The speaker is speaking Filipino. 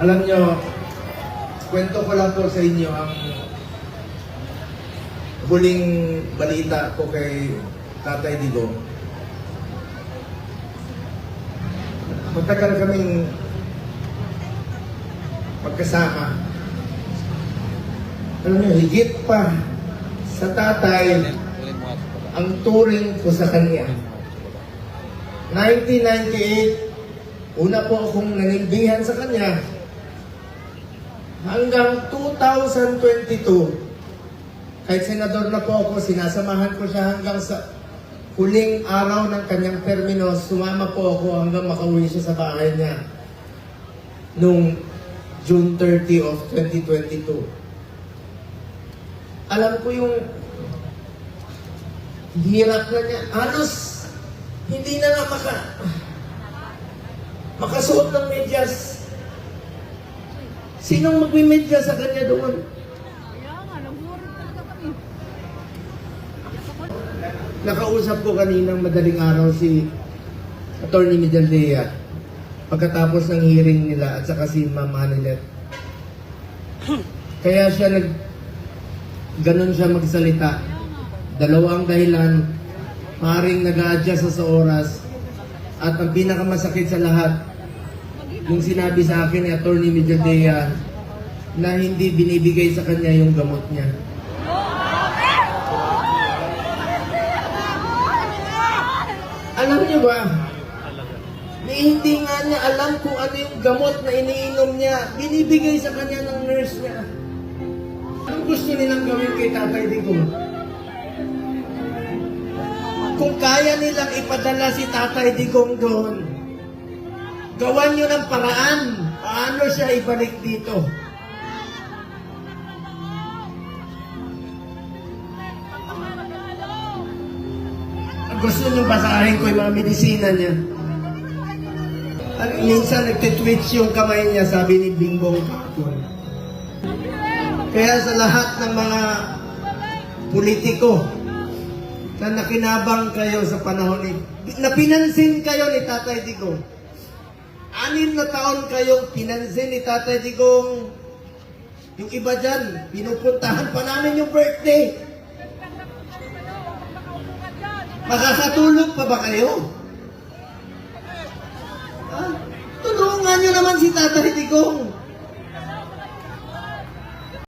Alam nyo, kwento ko lang po sa inyo ang huling balita ko kay Tatay Digong. Matagal kaming magkasama. Alam nyo, higit pa sa tatay ang turing ko sa kanya. 1998, una po akong nanilbihan sa kanya. Hanggang 2022, kahit senador na po ako, sinasamahan ko siya hanggang sa huling araw ng kanyang termino. Sumama po ako hanggang makauwi siya sa bahay niya noong June 30 of 2022. Alam ko yung hirap na niya. Halos hindi na nga makasuot ng medyas. Sinong magmimedya sa kanya doon? Nakausap ko kaninang madaling araw si Atty. Medaldea pagkatapos ng hearing nila at saka si Ma'am Hanilet. Kaya siya ganon siya magsalita. Dalawang dahilan, maaaring nag-a-adjust sa oras, at ang pinakamasakit sa lahat, yung sinabi sa akin ni Atty. Medaldea na hindi binibigay sa kanya yung gamot niya. Alam niyo ba, hindi nga niya alam kung ano yung gamot na iniinom niya, binibigay sa kanya ng nurse niya. Anong gusto nilang gawin kay Tatay Digong? Kung kaya nilang ipadala si Tatay Digong doon, gawan nyo ng paraan paano siya ibalik dito. Gusto nyo basahin ko yung mga medisina niya. At minsan nagtitwitch yung kamay niya, sabi ni Bingbong Kapon. Kaya sa lahat ng mga politiko na nakinabang kayo sa panahon na pinansin kayo ni Tatay Digong. 6 na taon kayong pinansin ni Tatay Digong. Yung iba dyan, pinupuntahan pa namin yung birthday. Makakatulog pa ba kayo? Tulungan nyo naman si Tatay Digong.